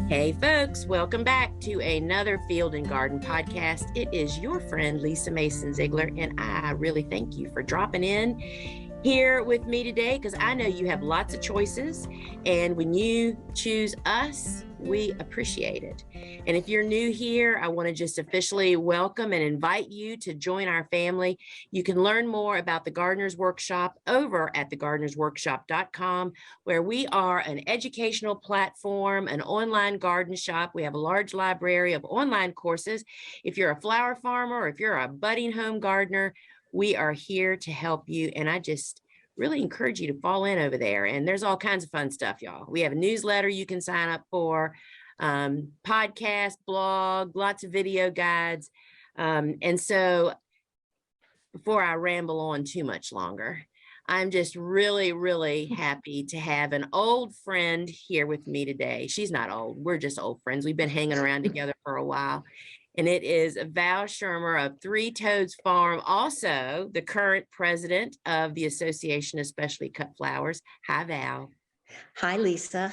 Hey folks, welcome back to another Field and Garden podcast. It is your friend Lisa Mason Ziegler, and I really thank you for dropping in here with me today because I know you have lots of choices, and when you choose us, we appreciate it. And if you're new here, I want to just officially welcome and invite you to join our family. You can learn more about the Gardener's Workshop over at thegardenersworkshop.com, where we are an educational platform, an online garden shop. We have a large library of online courses. If you're a flower farmer or if you're a budding home gardener, we are here to help you. And I just really encourage you to fall in over there. And there's all kinds of fun stuff, y'all. We have a newsletter you can sign up for, podcast, blog, lots of video guides. And so before I ramble on too much longer, I'm just really, really happy to have an old friend here with me today. She's not old. We're just old friends. We've been hanging around together for a while. And it is Val Schirmer of Three Toads Farm, also the current president of the Association of Specially Cut Flowers. Hi, Val. Hi, Lisa.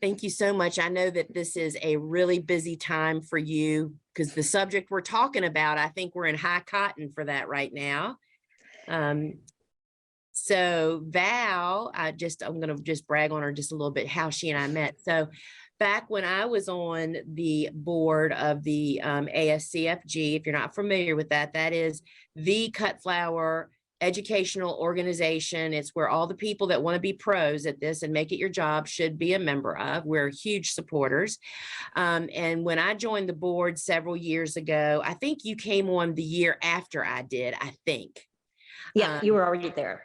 Thank you so much. I know that this is a really busy time for you because the subject we're talking about, I think we're in high cotton for that right now. So Val, I'm going to just brag on her just a little bit, how she and I met. So back when I was on the board of the ASCFG, if you're not familiar with that, that is the cut flower educational organization. It's where all the people that want to be pros at this and make it your job should be a member of. We're huge supporters. And when I joined the board several years ago, I think you came on the year after I did, I think. Yeah, you were already there.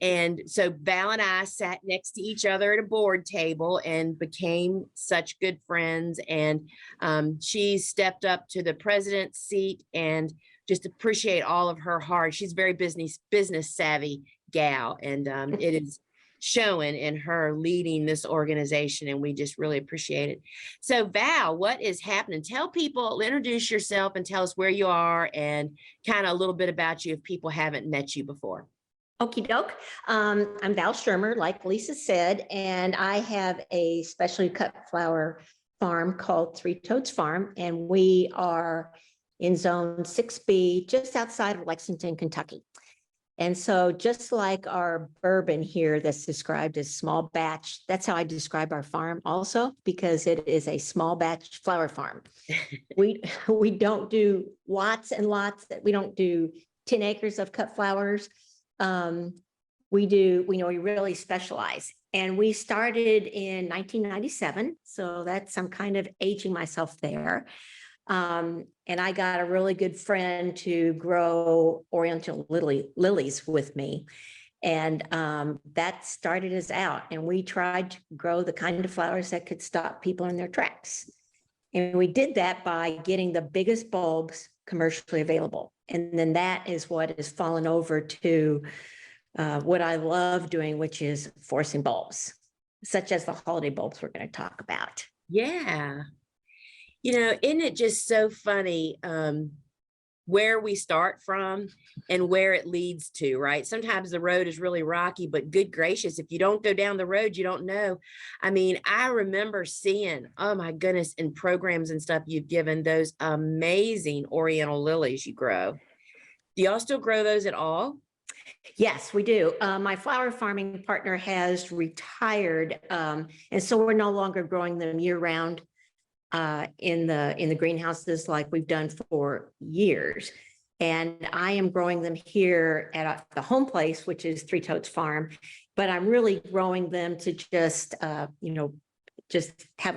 And so Val and I sat next to each other at a board table and became such good friends. And she stepped up to the president's seat, and just appreciate all of her heart. She's a very business savvy gal, and it is showing in her leading this organization, and we just really appreciate it. So Val, what is happening? Tell people, introduce yourself and tell us where you are and kind of a little bit about you if people haven't met you before. Okie doke. I'm Val Schirmer, like Lisa said, and I have a specially cut flower farm called Three Toads Farm, and we are in zone 6B, just outside of Lexington, Kentucky. And so just like our bourbon here that's described as small batch, that's how I describe our farm also, because it is a small batch flower farm. We don't do lots and lots, we don't do 10 acres of cut flowers. We really specialize, and we started in 1997. So that's, I'm kind of aging myself there. And I got a really good friend to grow Oriental lilies with me. And that started us out, and we tried to grow the kind of flowers that could stop people in their tracks. And we did that by getting the biggest bulbs commercially available. And then that is what has fallen over to what I love doing, which is forcing bulbs, such as the holiday bulbs we're going to talk about. Yeah. You know, isn't it just so funny where we start from and where it leads to, right? Sometimes the road is really rocky, but good gracious, if you don't go down the road, you don't know. I mean, I remember seeing, oh my goodness, in programs and stuff you've given, those amazing Oriental lilies you grow. Do y'all still grow those at all? Yes, we do. My flower farming partner has retired, and so we're no longer growing them year round in the greenhouses like we've done for years. And I am growing them here at the home place, which is Three Toads Farm, but I'm really growing them to just have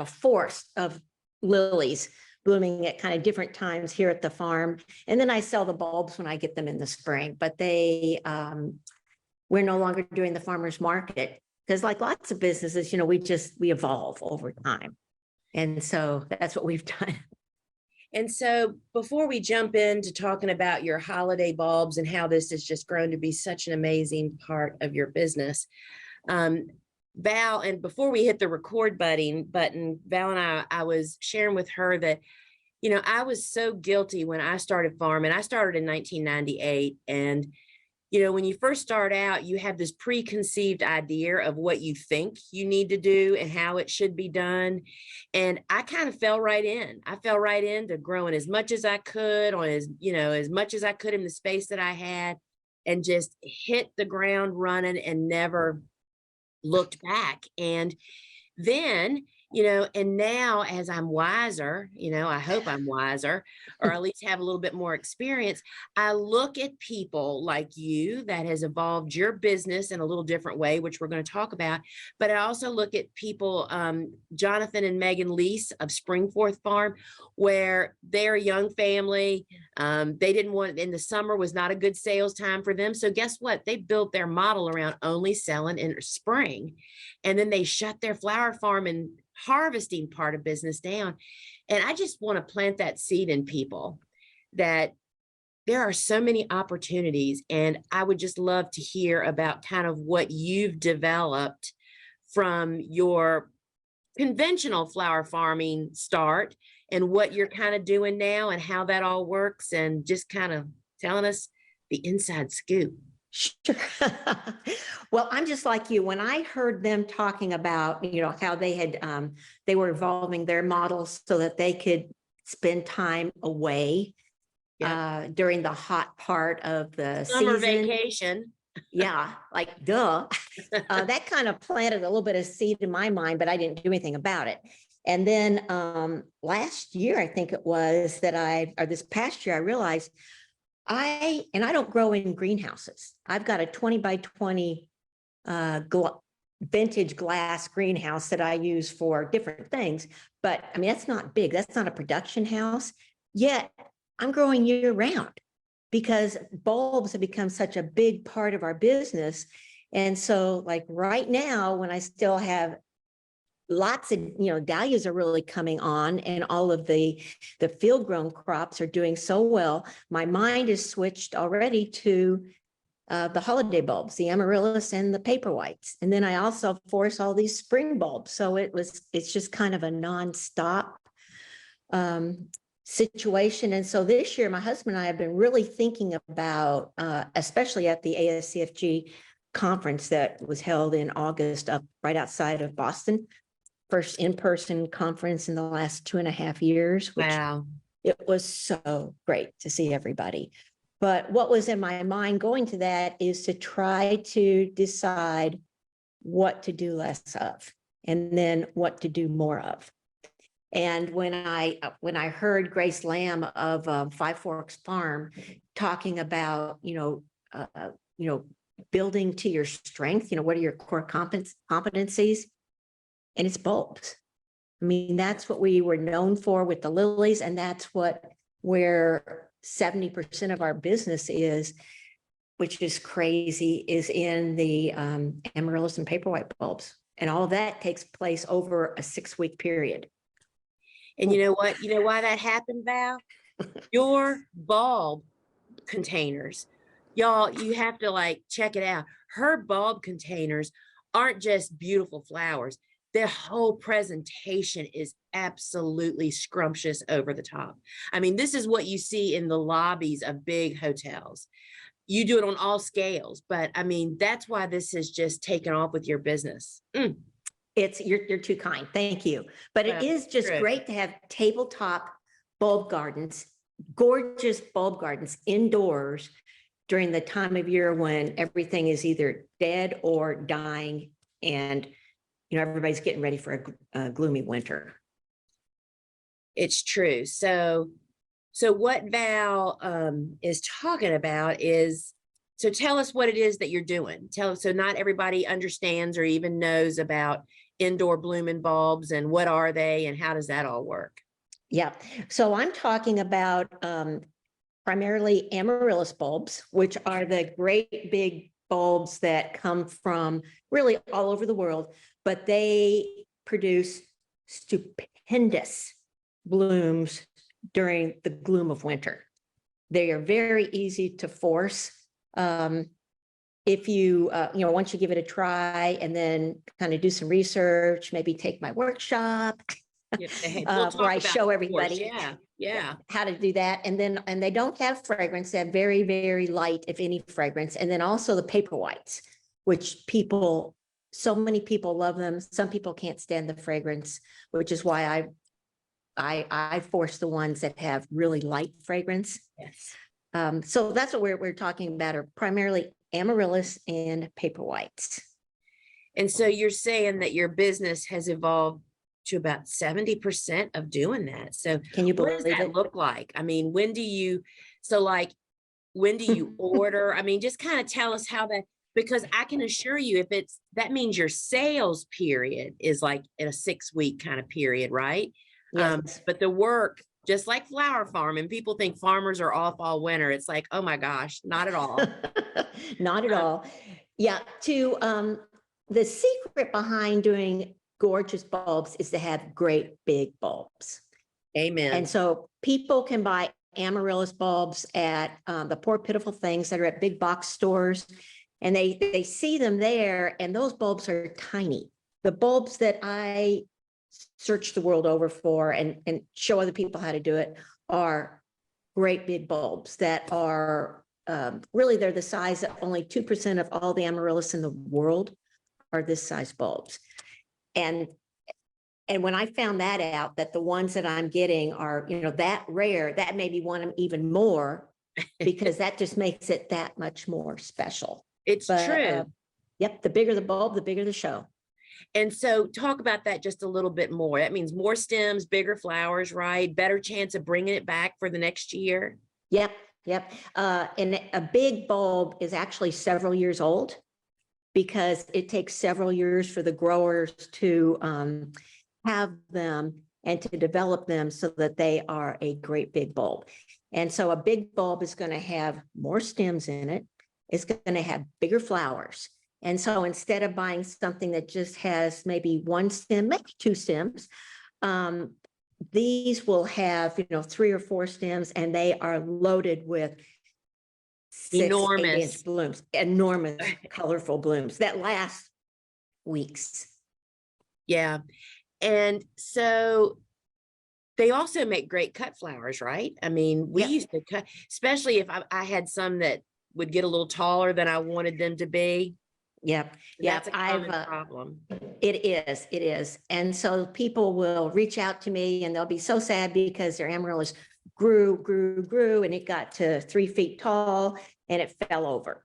a forest of lilies blooming at kind of different times here at the farm. And then I sell the bulbs when I get them in the spring, but we're no longer doing the farmer's market because, like lots of businesses, we evolve over time. And so that's what we've done. And so before we jump into talking about your holiday bulbs and how this has just grown to be such an amazing part of your business, Val, and before we hit the record button, Val and I was sharing with her that, I was so guilty when I started farming. I started in 1998, and when you first start out, you have this preconceived idea of what you think you need to do and how it should be done. And I kind of fell right in. I fell right into growing as much as I could on as much as I could in the space that I had, and just hit the ground running and never looked back. And then, and now as I'm wiser, I hope I'm wiser, or at least have a little bit more experience, I look at people like you that has evolved your business in a little different way, which we're going to talk about. But I also look at people, Jonathan and Megan Lease of Springforth Farm, where they're a young family. They didn't want, in the summer was not a good sales time for them. So guess what? They built their model around only selling in spring. And then they shut their flower farm and harvesting part of business down. And I just want to plant that seed in people that there are so many opportunities. And I would just love to hear about kind of what you've developed from your conventional flower farming start and what you're kind of doing now and how that all works, and just kind of telling us the inside scoop. Sure. Well, I'm just like you. When I heard them talking about, how they were evolving their models so that they could spend time away during the hot part of the summer season. Vacation. Yeah, like duh. That kind of planted a little bit of seed in my mind, but I didn't do anything about it. And then last year, I think it was this past year, I realized I don't grow in greenhouses. I've got a 20 by 20 vintage glass greenhouse that I use for different things. But I mean, that's not big. That's not a production house. Yet I'm growing year round because bulbs have become such a big part of our business. And so like right now, when I still have lots of, dahlias are really coming on, and all of the field grown crops are doing so well, my mind is switched already to the holiday bulbs, the amaryllis and the paperwhites. And then I also force all these spring bulbs. So it's just kind of a nonstop situation. And so this year, my husband and I have been really thinking about, especially at the ASCFG conference that was held in August up right outside of Boston, first in-person conference in the last 2.5 years, which it was so great to see everybody. But what was in my mind going to that is to try to decide what to do less of, and then what to do more of. And when I heard Grace Lamb of Five Forks Farm talking about, building to your strength, what are your core competencies? And it's bulbs. I mean, that's what we were known for with the lilies, and that's where 70% of our business is, which is crazy, is in the amaryllis and paperwhite bulbs. And all of that takes place over a 6-week period. And you know what? You know why that happened, Val? Your bulb containers, y'all, you have to check it out. Her bulb containers aren't just beautiful flowers. Their whole presentation is absolutely scrumptious, over the top. I mean, this is what you see in the lobbies of big hotels. You do it on all scales, but I mean, that's why this has just taken off with your business. You're too kind. Thank you. But it is just great to have tabletop bulb gardens, gorgeous bulb gardens indoors during the time of year when everything is either dead or dying, and everybody's getting ready for a gloomy winter. It's true. So what Val is talking about is, so tell us what it is that you're doing. So not everybody understands or even knows about indoor blooming bulbs, and what are they and how does that all work? Yeah. So I'm talking about primarily amaryllis bulbs, which are the great big bulbs that come from really all over the world, but they produce stupendous blooms during the gloom of winter. They are very easy to force. If you, once you give it a try and then kind of do some research, maybe take my workshop We'll where I show everybody. Yeah. Yeah. how to do that. And they don't have fragrance. They have very, very light, if any, fragrance. And then also the paper whites, which so many people love them. Some people can't stand the fragrance, which is why I force the ones that have really light fragrance. Yes. So that's what we're talking about, are primarily Amaryllis and paper whites. And so you're saying that your business has evolved to about 70% of doing that. So Can you what does believe that it? look like? I mean, when do you order? I mean, just kind of tell us how that, because I can assure you, that means your sales period is like in a 6-week kind of period, right? Yes. But the work, just like flower farming, people think farmers are off all winter. It's like, oh my gosh, not at all. Not at all. Yeah. The secret behind doing gorgeous bulbs is to have great big bulbs. Amen. And so people can buy Amaryllis bulbs at the Poor Pitiful Things that are at big box stores, and they see them there, and those bulbs are tiny. The bulbs that I search the world over for and show other people how to do it are great big bulbs that are really, they're the size that only 2% of all the Amaryllis in the world are this size bulbs. And when I found that out, that the ones that I'm getting are, that rare, that made me want them even more, because that just makes it that much more special. It's true. Yep. The bigger the bulb, the bigger the show. And so talk about that just a little bit more. That means more stems, bigger flowers, right? Better chance of bringing it back for the next year. Yep. Yep. And a big bulb is actually several years old, because it takes several years for the growers to have them and to develop them so that they are a great big bulb. And so a big bulb is going to have more stems in it. It's going to have bigger flowers. And so instead of buying something that just has maybe one stem, maybe 2 stems, these will have, 3 or 4 stems, and they are loaded with 6, 8-inch blooms, enormous, colorful blooms that last weeks. Yeah. And so they also make great cut flowers, right? I mean, we used to cut, especially if I had some that would get a little taller than I wanted them to be. Yep. That's a common problem. It is. And so people will reach out to me, and they'll be so sad because their Amaryllis grew, and it got to 3 feet tall and it fell over.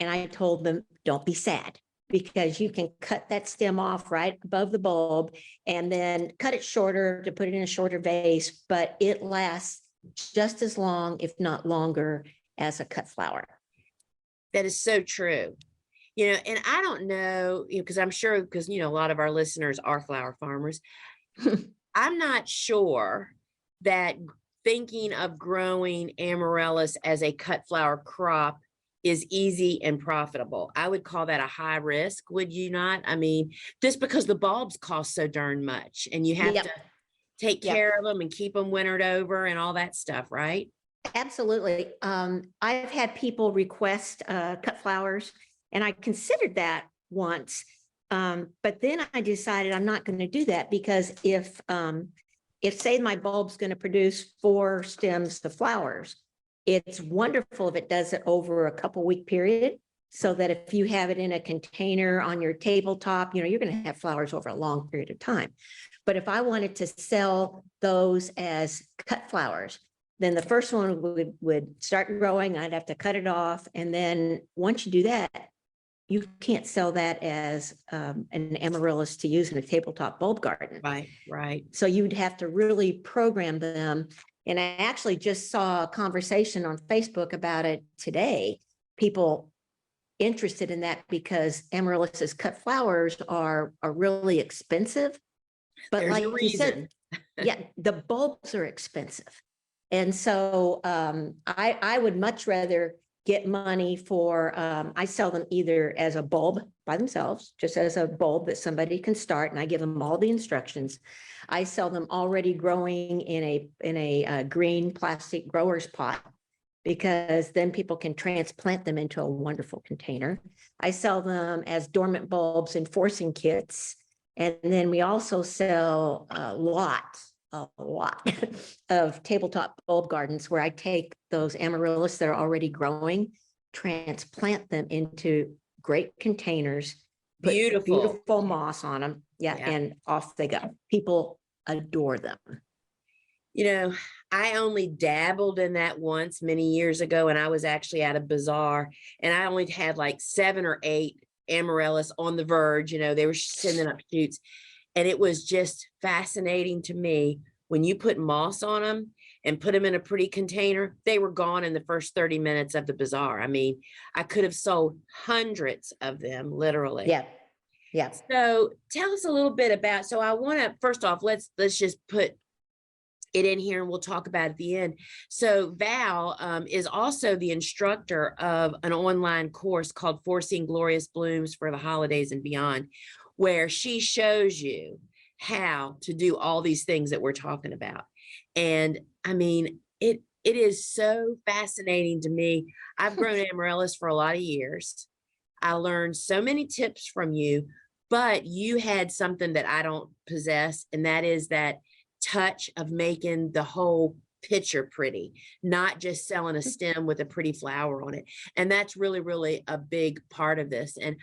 And I told them, don't be sad, because you can cut that stem off right above the bulb and then cut it shorter to put it in a shorter vase, but it lasts just as long, if not longer, as a cut flower. That is so true. And I don't know, because I'm sure, because, a lot of our listeners are flower farmers. I'm not sure that thinking of growing Amaryllis as a cut flower crop is easy and profitable. I would call that a high risk, would you not? I mean, just because the bulbs cost so darn much, and you have to take care of them and keep them wintered over and all that stuff, right? Absolutely. I've had people request cut flowers, and I considered that once, but then I decided I'm not going to do that, because if say my bulb's going to produce 4 stems of flowers, it's wonderful if it does it over a couple-week period, so that if you have it in a container on your tabletop, you're going to have flowers over a long period of time. But if I wanted to sell those as cut flowers, then the first one would start growing. I'd have to cut it off. And then once you do that, you can't sell that as an Amaryllis to use in a tabletop bulb garden. Right. So you'd have to really program them. And I actually just saw a conversation on Facebook about it today. People interested in that, because Amaryllis's cut flowers are really expensive. But there's like you said, the bulbs are expensive. And so I would much rather get money for, I sell them either as a bulb by themselves, just as a bulb that somebody can start, and I give them all the instructions. I sell them already growing in a green plastic grower's pot, because then people can transplant them into a wonderful container. I sell them as dormant bulbs in forcing kits. And then we also sell lots a lot of tabletop bulb gardens where I take those amaryllis that are already growing, transplant them into great containers, put beautiful moss on them. Yeah, and off they go. People adore them. You know, I only dabbled in that once many years ago, and I was actually at a bazaar, and I only had like 7 or 8 amaryllis on the verge. You know, they were sending up shoots, and it was just fascinating to me when you put moss on them and put them in a pretty container. They were gone in the first 30 minutes of the bazaar. I mean, I could have sold hundreds of them, literally. Yeah. Yeah. So tell us a little bit about, so I want to, first off, let's just put it in here and we'll talk about it at the end. So Val is also the instructor of an online course called Foreseeing Glorious Blooms for the Holidays and Beyond, where she shows you how to do all these things that we're talking about. And I mean, it is so fascinating to me. I've grown amaryllis for a lot of years. I learned so many tips from you, but you had something that I don't possess, and that is that touch of making the whole picture pretty, not just selling a stem with a pretty flower on it. And that's really, really a big part of this. And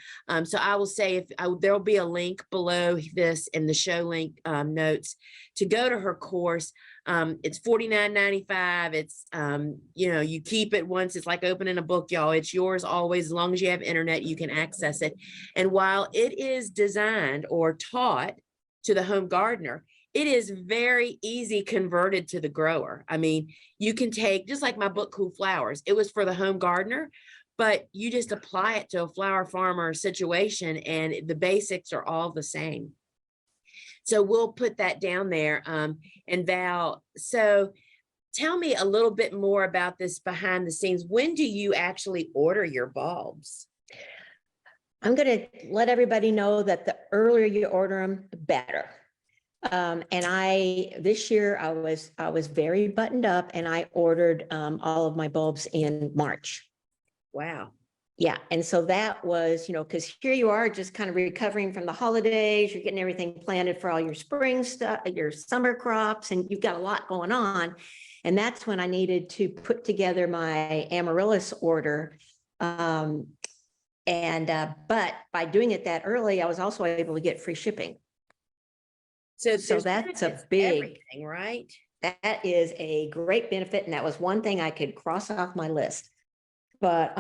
so I will say, there'll be a link below this in the show link notes to go to her course. It's $49.95. It's, you know, you keep it once. It's like opening a book, y'all. It's yours always. As long as you have internet, you can access it. And while it is designed or taught to the home gardener, it is very easy converted to the grower. I mean, you can take, just like my book, Cool Flowers, it was for the home gardener, but you just apply it to a flower farmer situation and the basics are all the same. So we'll put that down there. And Val, so tell me a little bit more about this behind the scenes. When do you actually order your bulbs? I'm going to let everybody know that the earlier you order them, the better. And this year I was very buttoned up and I ordered all of my bulbs in March. Wow. Yeah. And so that was, you know, because here you are just kind of recovering from the holidays, you're getting everything planted for all your spring stuff, your summer crops, and you've got a lot going on. And that's when I needed to put together my amaryllis order. But by doing it that early, I was also able to get free shipping. So that's a big everything, right? That is a great benefit. And that was one thing I could cross off my list. But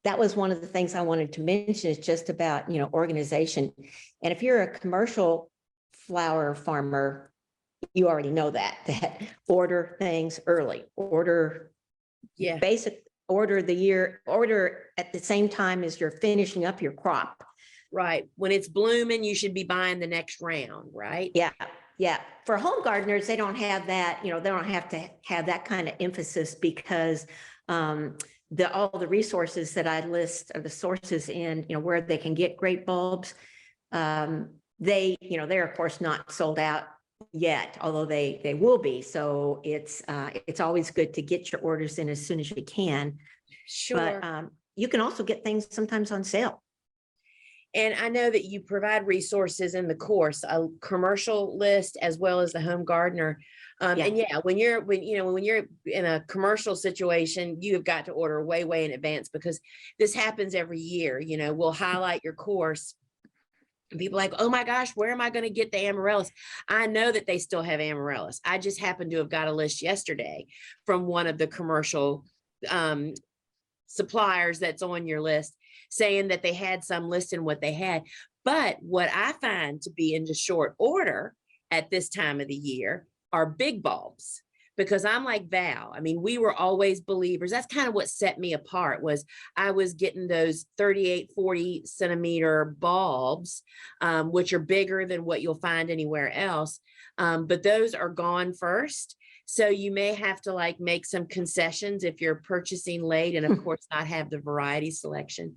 that was one of the things I wanted to mention, is just about, you know, organization. And if you're a commercial flower farmer, you already know that order things early, order order at the same time as you're finishing up your crop. Right. When it's blooming, you should be buying the next round, right? Yeah. Yeah. For home gardeners, they don't have that, you know, they don't have to have that kind of emphasis because all the resources that I list are the sources in, you know, where they can get great bulbs. They, you know, they're of course not sold out yet, although they will be. So it's always good to get your orders in as soon as you can. Sure. But you can also get things sometimes on sale. And I know that you provide resources in the course, a commercial list as well as the home gardener. And yeah, when you're in a commercial situation, you have got to order way in advance, because this happens every year. You know, we'll highlight your course and people are like, oh my gosh, where am I going to get the amaryllis? I know that they still have amaryllis. I just happened to have got a list yesterday from one of the commercial suppliers that's on your list, saying that they had some listing what they had. But what I find to be in just short order at this time of the year are big bulbs, because I'm like Val. I mean, we were always believers. That's kind of what set me apart, was I was getting those 38, 40 centimeter bulbs, which are bigger than what you'll find anywhere else. But those are gone first. So you may have to like make some concessions if you're purchasing late, and of course not have the variety selection.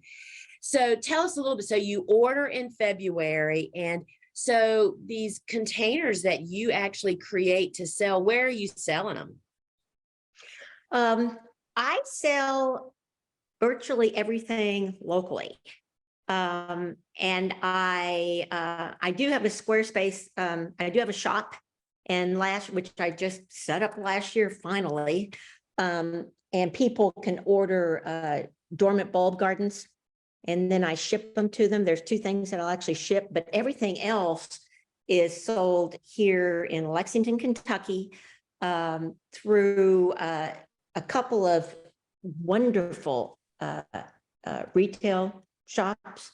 So tell us a little bit. So you order in February, and so these containers that you actually create to sell, where are you selling them? I sell virtually everything locally. And I do have a Squarespace. I do have a shop, and which I just set up last year finally. And people can order dormant bulb gardens, and then I ship them to them. There's 2 things that I'll actually ship, but everything else is sold here in Lexington, Kentucky, through a couple of wonderful retail shops.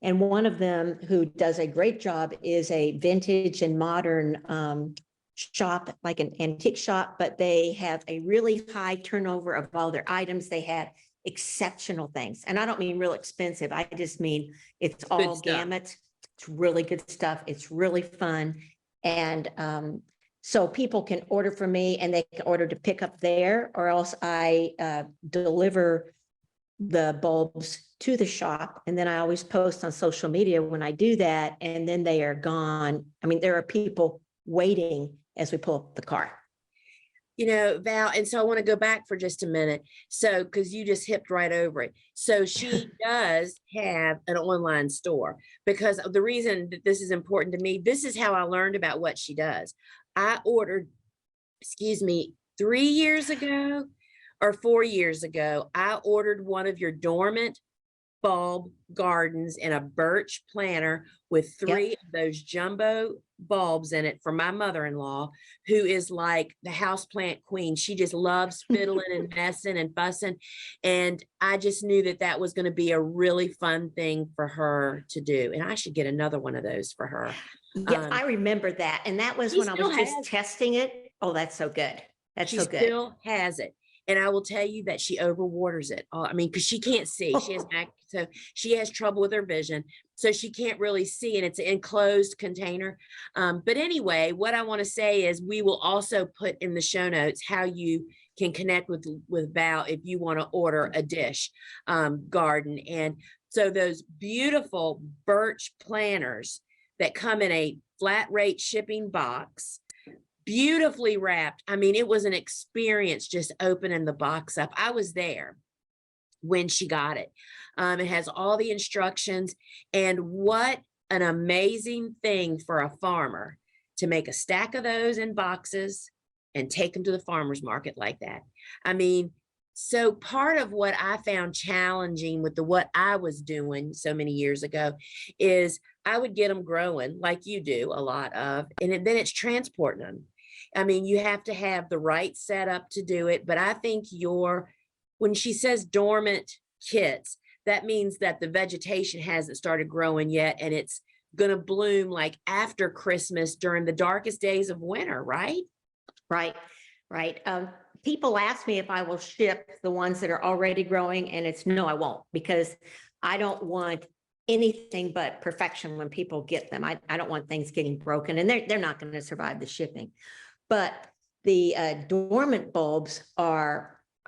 And one of them who does a great job is a vintage and modern shop, like an antique shop, but they have a really high turnover of all their items. They have exceptional things. And I don't mean real expensive. I just mean it's all gamut. It's really good stuff. It's really fun. And so people can order from me, and they can order to pick up there, or else I deliver the bulbs to the shop. And then I always post on social media when I do that, and then they are gone. I mean, there are people waiting as we pull up the car. You know, Val, and so I want to go back for just a minute. So, because you just hipped right over it. So she does have an online store, because the reason that this is important to me, this is how I learned about what she does. I ordered, 3 years ago or 4 years ago, I ordered one of your dormant bulb gardens in a birch planter with 3 of those jumbo bulbs in it for my mother-in-law, who is like the houseplant queen. She just loves fiddling and messing and fussing. And I just knew that that was going to be a really fun thing for her to do. And I should get another one of those for her. Yeah, I remember that. And that was when I was just testing it. Oh, that's so good. That's so good. She still has it. And I will tell you that she overwaters it. I mean, because she can't see. She has so she has trouble with her vision, so she can't really see, and it's an enclosed container. But anyway, what I want to say is we will also put in the show notes how you can connect with Val if you want to order a dish garden. And so those beautiful birch planters that come in a flat rate shipping box, beautifully wrapped. I mean, it was an experience just opening the box up. I was there when she got it. It has all the instructions, and what an amazing thing for a farmer to make a stack of those in boxes and take them to the farmer's market like that. I mean, so part of what I found challenging with what I was doing so many years ago is I would get them growing like you do a lot of, and then it's transporting them. I mean, you have to have the right setup to do it, but I think when she says dormant kits, that means that the vegetation hasn't started growing yet, and it's going to bloom like after Christmas during the darkest days of winter, right? Right. People ask me if I will ship the ones that are already growing, and it's no, I won't, because I don't want anything but perfection when people get them. I don't want things getting broken, and they're not going to survive the shipping. But the dormant bulbs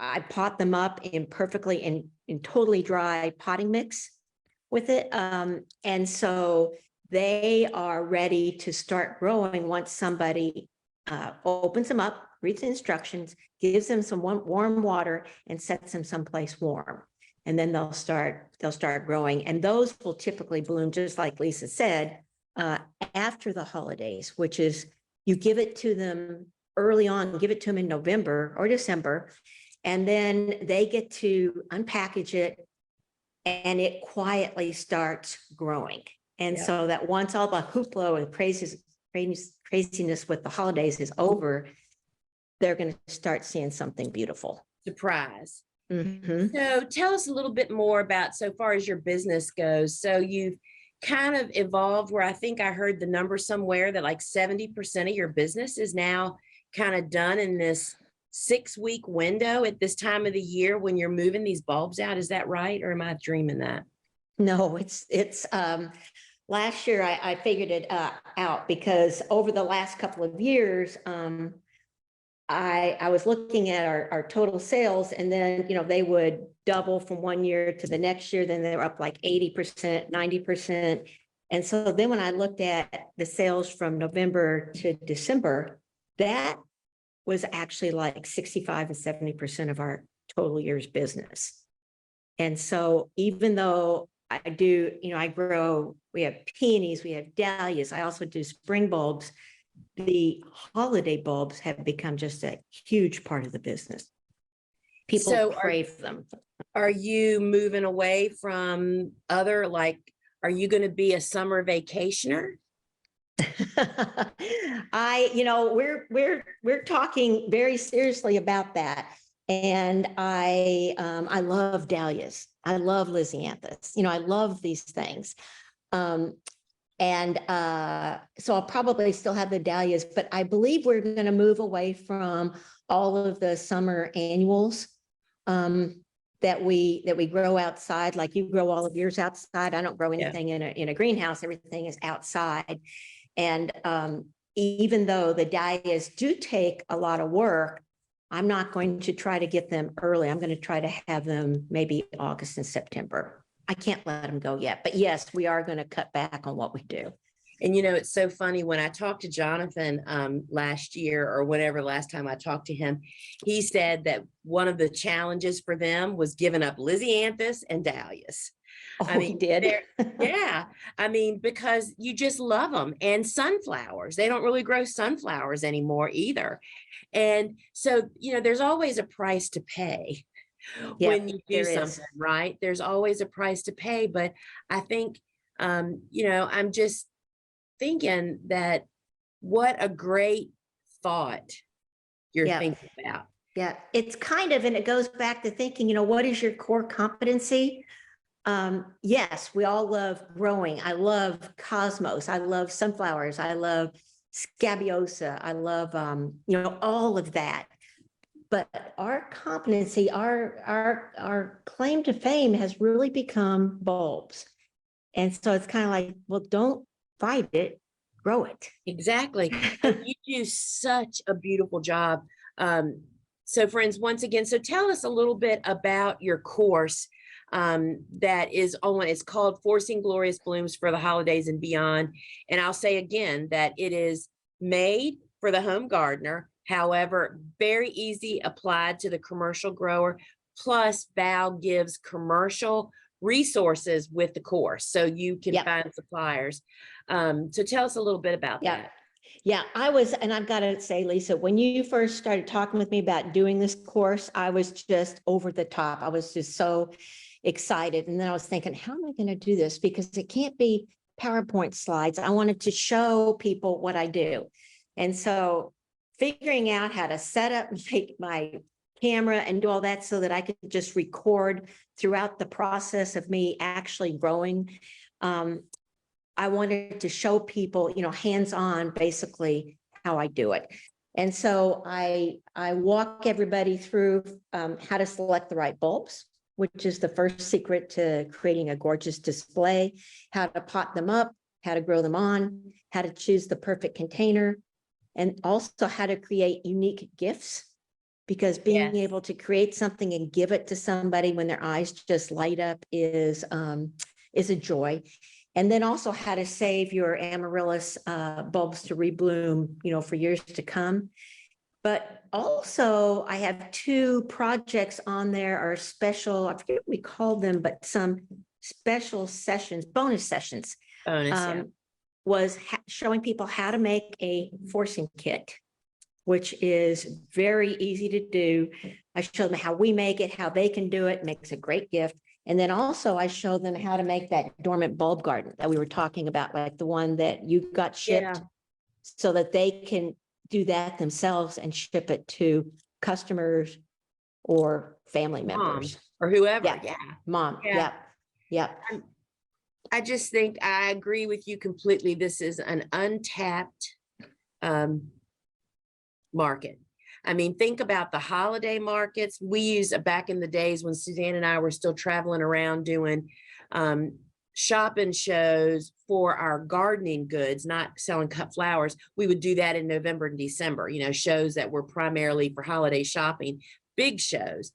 I pot them up in perfectly in totally dry potting mix with it. And so they are ready to start growing once somebody opens them up, reads the instructions, gives them some warm water, and sets them someplace warm. And then they'll start growing. And those will typically bloom, just like Lisa said, after the holidays, which is you give it to them early on, give it to them in November or December, and then they get to unpackage it, and it quietly starts growing. And so that once all the hoopla and craziness with the holidays is over, they're going to start seeing something beautiful. Surprise. Mm-hmm. So tell us a little bit more about, so far as your business goes. So you've kind of evolved where I think I heard the number somewhere that like 70% of your business is now kind of done in this 6-week window at this time of the year when you're moving these bulbs out. Is that right? Or am I dreaming that? No, it's last year I figured it out, because over the last couple of years, I was looking at our total sales, and then, they would double from one year to the next year. Then they were up like 80%, 90%. And so then when I looked at the sales from November to December, that was actually like 65 and 70% of our total year's business. And so even though I do, I grow, we have peonies, we have dahlias, I also do spring bulbs. the holiday bulbs have become just a huge part of the business. People So crave them. are you moving away from other, like, are you going to be a summer vacationer? We're talking very seriously about that. And I love dahlias. I love lisianthus. I love these things. So I'll probably still have the dahlias, but I believe we're going to move away from all of the summer annuals that we grow outside. Like you grow all of yours outside. I don't grow anything in a greenhouse. Everything is outside. And even though the dahlias do take a lot of work, I'm not going to try to get them early. I'm going to try to have them maybe August and September. I can't let them go yet, but yes, we are going to cut back on what we do. And it's so funny, when I talked to Jonathan last year, or whenever last time I talked to him, he said that one of the challenges for them was giving up lisianthus and dahlias. Oh, he did. Yeah. I mean, because you just love them. And sunflowers, they don't really grow sunflowers anymore either. And so, there's always a price to pay when you do something, right? There's always a price to pay. But I think, I'm just thinking that what a great thought you're thinking about. Yeah, it's kind of, and it goes back to thinking, what is your core competency? Yes, we all love growing. I love cosmos. I love sunflowers. I love scabiosa. I love, all of that. But our competency, our claim to fame has really become bulbs. And so it's kind of like, well, don't fight it, grow it. Exactly. And you do such a beautiful job. So friends, once again, so tell us a little bit about your course that is on, it's called Forcing Glorious Blooms for the Holidays and Beyond. And I'll say again that it is made for the home gardener. However, very easy applied to the commercial grower. Plus, Val gives commercial resources with the course, so you can find suppliers. So tell us a little bit about that. Yeah, and I've got to say, Lisa, when you first started talking with me about doing this course, I was just over the top. I was just so excited. And then I was thinking, how am I going to do this? Because it can't be PowerPoint slides. I wanted to show people what I do. And so figuring out how to set up my camera and do all that so that I could just record throughout the process of me actually growing. I wanted to show people, hands-on basically how I do it. And so I walk everybody through how to select the right bulbs, which is the first secret to creating a gorgeous display, how to pot them up, how to grow them on, how to choose the perfect container, and also how to create unique gifts, because being able to create something and give it to somebody when their eyes just light up is a joy. And then also how to save your amaryllis bulbs to rebloom, for years to come. But also I have 2 projects on there, are special, I forget what we call them, but some special sessions, bonus sessions. Was showing people how to make a forcing kit, which is very easy to do. I show them how we make it, how they can do it, makes a great gift. And then also I show them how to make that dormant bulb garden that we were talking about, like the one that you got shipped, so that they can do that themselves and ship it to customers or family members. Or whoever. Mom. I just think I agree with you completely. This is an untapped market. I mean, think about the holiday markets. We use back in the days when Suzanne and I were still traveling around doing shopping shows for our gardening goods, not selling cut flowers. We would do that in November and December, shows that were primarily for holiday shopping, big shows.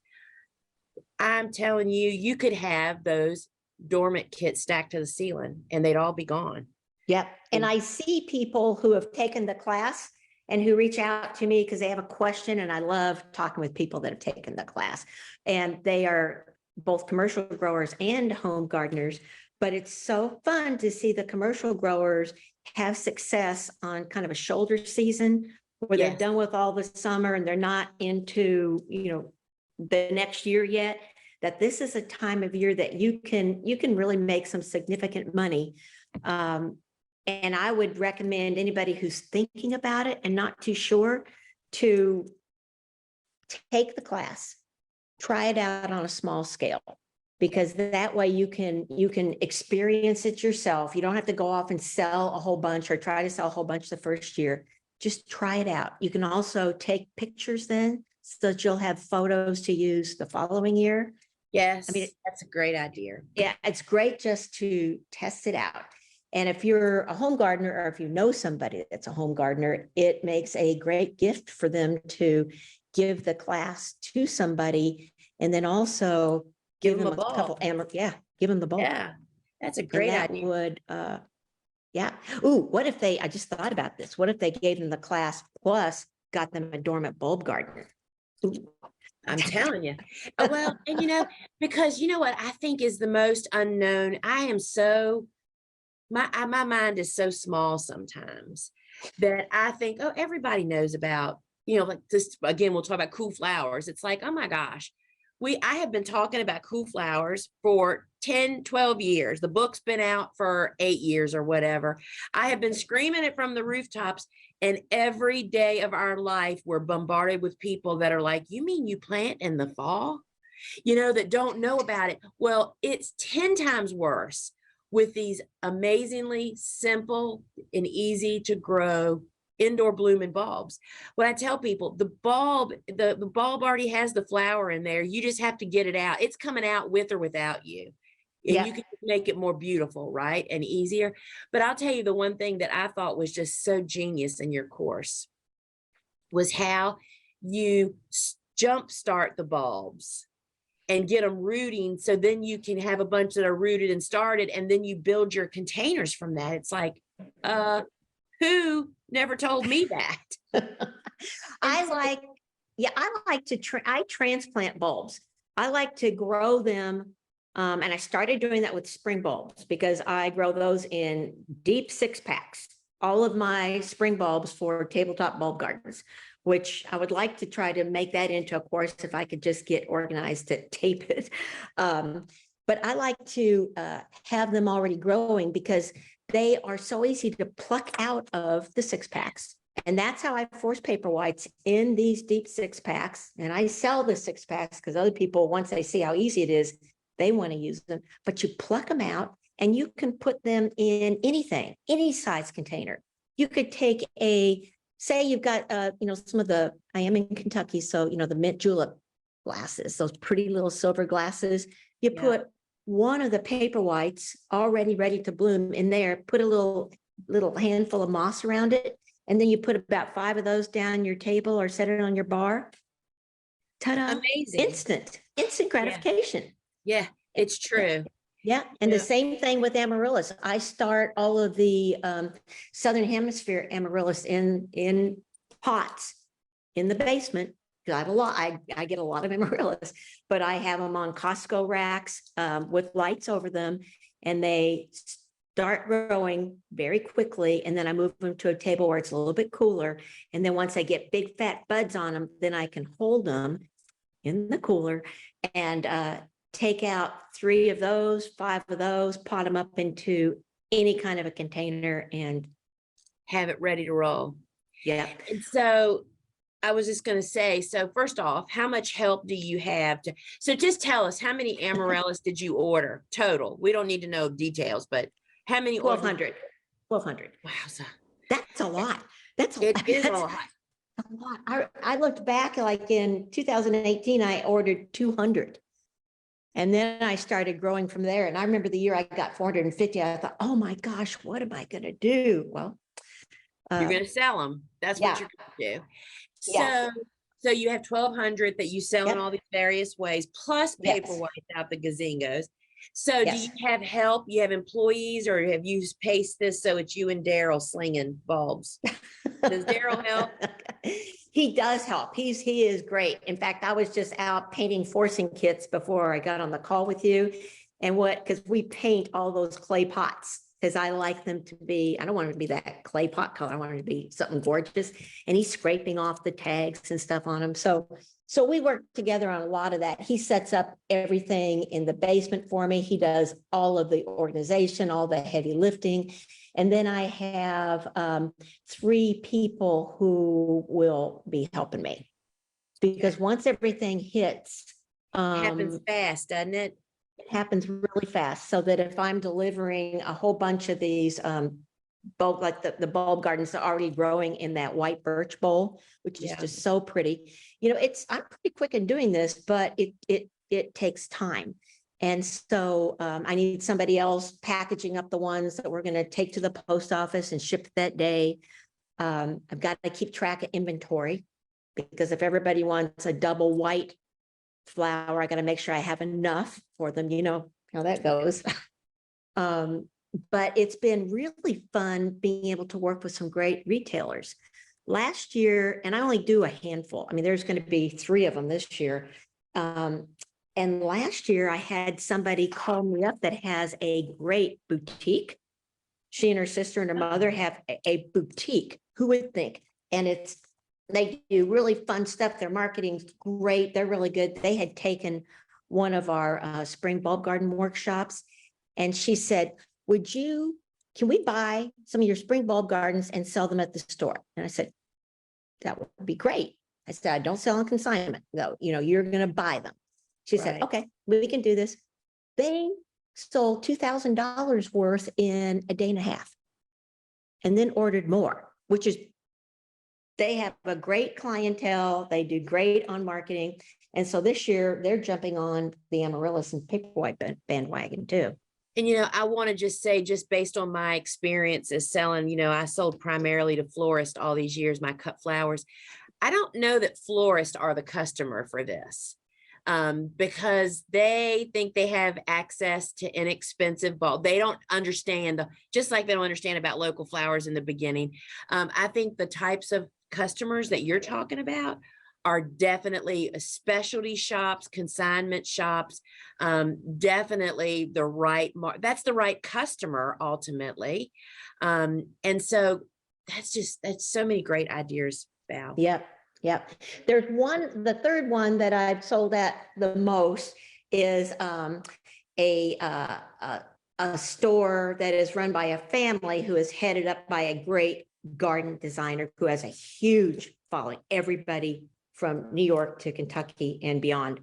I'm telling you, you could have those dormant kits stacked to the ceiling and they'd all be gone. Yep. And I see people who have taken the class and who reach out to me because they have a question, and I love talking with people that have taken the class, and they are both commercial growers and home gardeners. But it's so fun to see the commercial growers have success on kind of a shoulder season where they're Yes. done with all the summer and they're not into, the next year yet, that this is a time of year that you can really make some significant money. And I would recommend anybody who's thinking about it and not too sure to take the class, try it out on a small scale, because that way you can experience it yourself. You don't have to go off and sell a whole bunch or try to sell a whole bunch the first year. Just try it out. You can also take pictures then so that you'll have photos to use the following year. Yes. I mean, that's a great idea. Yeah, it's great just to test it out. And if you're a home gardener, or if you know somebody that's a home gardener, it makes a great gift for them to give the class to somebody, and then also give them a couple, give them the bulb. Yeah, that's a great idea. Would, yeah. Ooh, what if I just thought about this. What if they gave them the class plus got them a dormant bulb gardener? Ooh. I'm telling you. Well, and because what I think is the most unknown, I am so, my mind is so small sometimes that I think, oh, everybody knows about, like this, again, we'll talk about cool flowers. It's like, oh my gosh, I have been talking about cool flowers for 10, 12 years. The book's been out for 8 years or whatever. I have been screaming it from the rooftops, and every day of our life, we're bombarded with people that are like, you mean you plant in the fall? That don't know about it. Well, it's 10 times worse with these amazingly simple and easy to grow indoor blooming bulbs. When I tell people the bulb already has the flower in there, you just have to get it out. It's coming out with or without you. And you can make it more beautiful, right? And easier. But I'll tell you, the one thing that I thought was just so genius in your course was how you jumpstart the bulbs and get them rooting. So then you can have a bunch that are rooted and started, and then you build your containers from that. It's like, who never told me that? I like to I transplant bulbs. I like to grow them. And I started doing that with spring bulbs because I grow those in deep 6-packs, all of my spring bulbs for tabletop bulb gardens, which I would like to try to make that into a course if I could just get organized to tape it. But I like to have them already growing because they are so easy to pluck out of the 6-packs. And that's how I force paper whites in these deep 6-packs. And I sell the 6-packs because other people, once they see how easy it is, they want to use them. But you pluck them out and you can put them in anything, any size container. You could take say you've got, some of I am in Kentucky, so, the mint julep glasses, those pretty little silver glasses. You put one of the paper whites already ready to bloom in there, put a little handful of moss around it, and then you put about 5 of those down your table or set it on your bar. Ta-da. Amazing. Instant gratification. Yeah, it's true. Yeah. And the same thing with Amaryllis. I start all of the Southern Hemisphere Amaryllis in pots in the basement. I have a lot. I get a lot of Amaryllis, but I have them on Costco racks with lights over them, and they start growing very quickly. And then I move them to a table where it's a little bit cooler. And then once I get big fat buds on them, then I can hold them in the cooler and take out 3 of those, 5 of those, pot them up into any kind of a container and have it ready to roll. Yeah. And so I was just going to say, so first off, how much help do you have so just tell us, how many Amaryllis did you order total? We don't need to know details, but how many? 1,200. 1,200. Wow. So that's a lot. It is a lot. A lot. I looked back, like in 2018, I ordered 200. And then I started growing from there. And I remember the year I got 450. I thought, oh my gosh, what am I going to do? Well, you're going to sell them. That's what you're going to do. So you have 1,200 that you sell in all these various ways, plus paper whites out the gazingos. So do you have help? You have employees, or have you paced this so it's you and Daryl slinging bulbs? Does Daryl help? He does help. He is great. In fact, I was just out painting forcing kits before I got on the call with you. And because we paint all those clay pots because I like them to be, I don't want them to be that clay pot color. I want them to be something gorgeous. And he's scraping off the tags and stuff on them. So we work together on a lot of that. He sets up everything in the basement for me. He does all of the organization, all the heavy lifting. And then I have 3 people who will be helping me. Because once everything hits, It happens fast, doesn't it? it happens really fast. So that if I'm delivering a whole bunch of these bulb, like the bulb gardens are already growing in that white birch bowl, which is just so pretty. You know, I'm pretty quick in doing this, but it takes time. And so I need somebody else packaging up the ones that we're going to take to the post office and ship that day. I've got to keep track of inventory, because if everybody wants a double white flower, I got to make sure I have enough for them. You know how that goes. But it's been really fun being able to work with some great retailers. Last year, and I only do a handful. I mean, there's going to be 3 of them this year. And last year I had somebody call me up that has a great boutique. She and her sister and her mother have a boutique. Who would think? And they do really fun stuff. Their marketing's great. They're really good. They had taken one of our spring bulb garden workshops, and she said, can we buy some of your spring bulb gardens and sell them at the store? And I said, that would be great. I said, I don't sell on consignment though. You know, you're going to buy them. She said, okay, we can do this. They sold $2,000 worth in a day and a half, and then ordered more, which is, they have a great clientele. They do great on marketing. And so this year they're jumping on the Amaryllis and paperwhite bandwagon too. And, you know, I want to just say, just based on my experience as selling, you know, I sold primarily to florists all these years, my cut flowers. I don't know that florists are the customer for this, because they think they have access to inexpensive bulb. They don't understand, just like they don't understand about local flowers in the beginning. I think the types of customers that you're talking about are definitely specialty shops, consignment shops, definitely the right, that's the right customer ultimately. And so that's so many great ideas, Val. Yep. There's the third one that I've sold at the most is a store that is run by a family who is headed up by a great garden designer who has a huge following. Everybody from New York to Kentucky and beyond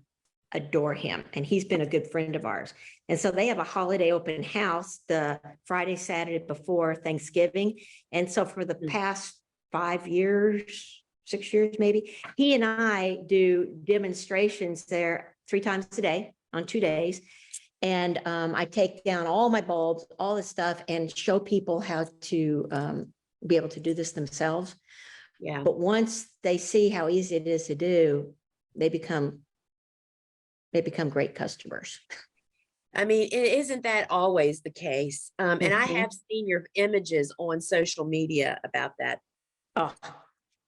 adore him. And he's been a good friend of ours. And so they have a holiday open house the Friday, Saturday before Thanksgiving. And so for the past 5 years, 6 years, maybe, he and I do demonstrations there 3 times a day on 2 days. And I take down all my bulbs, all this stuff, and show people how to be able to do this themselves. Yeah. But once they see how easy it is to do, they become great customers. I mean, isn't that always the case? And I have seen your images on social media about that. Oh,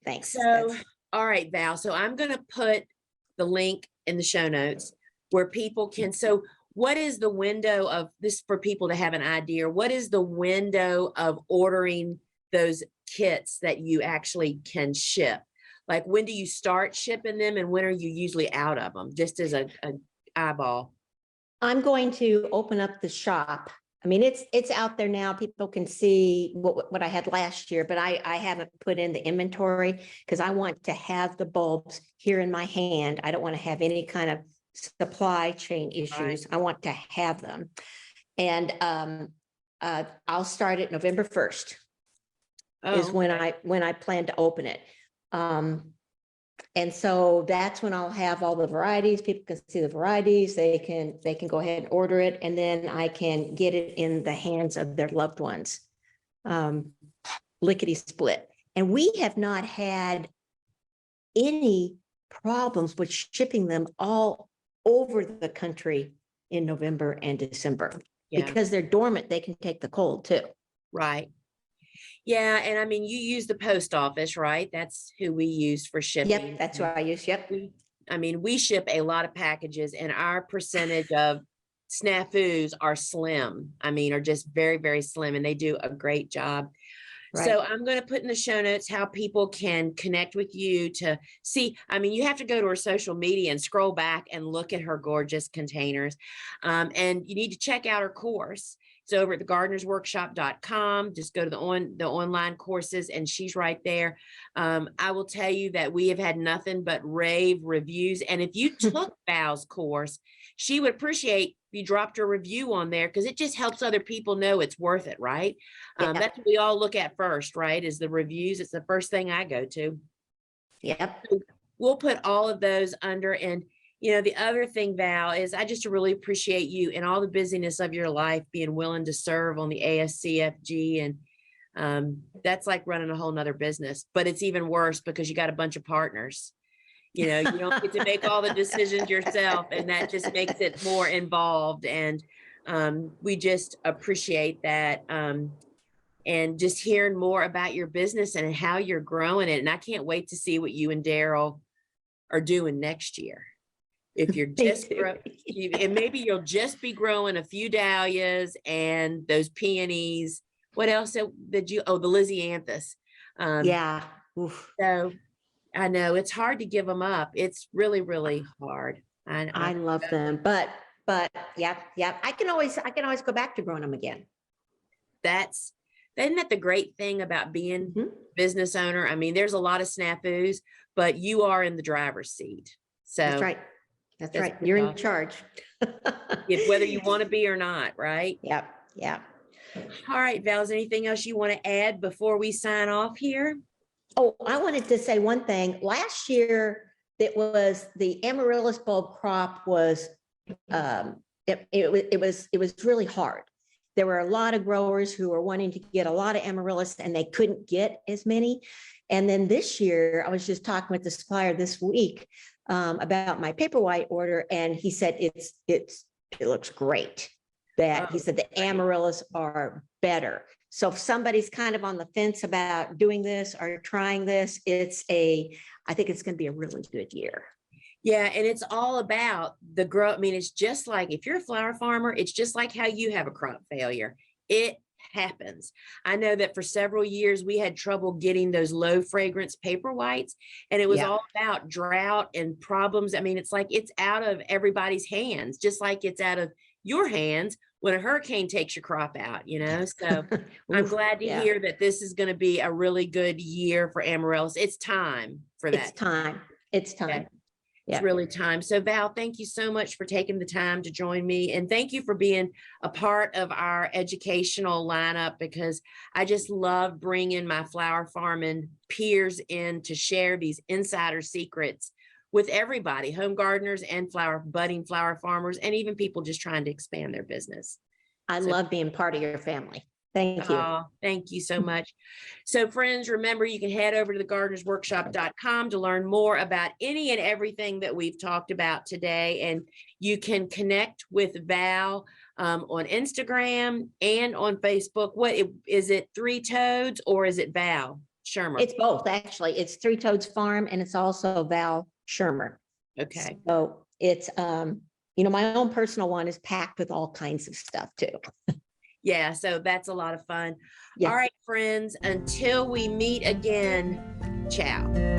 thanks. So, all right, Val. So I'm going to put the link in the show notes where people can. So what is the window of this for people to have an idea? What is the window of ordering those kits that you actually can ship? Like, when do you start shipping them, and when are you usually out of them? Just as a eyeball. I'm going to open up the shop. I mean, it's out there now. People can see what I had last year, but I haven't put in the inventory because I want to have the bulbs here in my hand. I don't want to have any kind of supply chain issues. Right. I want to have them. And I'll start it November 1st. Is when I plan to open it. And so that's when I'll have all the varieties. People can see the varieties. They can go ahead and order it, and then I can get it in the hands of their loved ones. Lickety split. And we have not had any problems with shipping them all over the country in November and December. Yeah. Because they're dormant. They can take the cold too. Right. Yeah, and I mean, you use the post office, right? That's who we use for shipping. Yep, that's who I use. Yep. I mean, we ship a lot of packages, and our percentage of snafus are slim. I mean, are just very, very slim, and they do a great job. So Right. I'm going to put in the show notes how people can connect with you to see. I mean, you have to go to her social media and scroll back and look at her gorgeous containers. And you need to check out her course. It's over at thegardenersworkshop.com. Just go to the online courses, and she's right there. I will tell you that we have had nothing but rave reviews. And if you took Val's course, she would appreciate if you dropped a review on there, because it just helps other people know it's worth it, right? Yeah. That's what we all look at first, right? Is the reviews. It's the first thing I go to. Yep. So we'll put all of those under. And, you know, the other thing, Val, is I just really appreciate you and all the busyness of your life being willing to serve on the ASCFG. And that's like running a whole nother business, but it's even worse because you got a bunch of partners. You know, you don't get to make all the decisions yourself, and that just makes it more involved. And we just appreciate that. And just hearing more about your business and how you're growing it. And I can't wait to see what you and Daryl are doing next year. If you're just, and maybe you'll just be growing a few dahlias and those peonies. What else did you, oh, the Lysianthus. Yeah. Oof. So I know it's hard to give them up. It's really, really hard. I love them, but yeah. I can always go back to growing them again. Isn't that the great thing about being business owner? I mean, there's a lot of snafus, but you are in the driver's seat. So That's right. That's right. You're in charge. Whether you want to be or not, right? Yep. Yeah. All right, Val, is there anything else you want to add before we sign off here? Oh, I wanted to say one thing. Last year, it was the Amaryllis bulb crop was it was really hard. There were a lot of growers who were wanting to get a lot of Amaryllis, and they couldn't get as many. And then this year, I was just talking with the supplier this week about my paperwhite order, and he said it looks great. That he said the Amaryllis are better. So if somebody's kind of on the fence about doing this or trying this, I think it's going to be a really good year. Yeah, and it's all about the grow. I mean, it's just like if you're a flower farmer, it's just like how you have a crop failure. It happens. I know that for several years we had trouble getting those low fragrance paperwhites, and it was all about drought and problems. I mean, it's like it's out of everybody's hands, just like it's out of your hands when a hurricane takes your crop out, you know? So I'm glad to hear that this is going to be a really good year for Amaryllis. It's time for that. It's time. Okay. It's really time. So Val, thank you so much for taking the time to join me. And thank you for being a part of our educational lineup, because I just love bringing my flower farming peers in to share these insider secrets with everybody, home gardeners and budding flower farmers, and even people just trying to expand their business. I love being part of your family. Thank you. Thank you so much. So friends, remember, you can head over to thegardenersworkshop.com to learn more about any and everything that we've talked about today. And you can connect with Val on Instagram and on Facebook. Is it Three Toads or is it Val Schirmer? It's both, actually. It's Three Toads Farm, and it's also Val Schirmer. Okay. So it's, my own personal one is packed with all kinds of stuff too. Yeah, so that's a lot of fun. Yeah. All right, friends, until we meet again, ciao.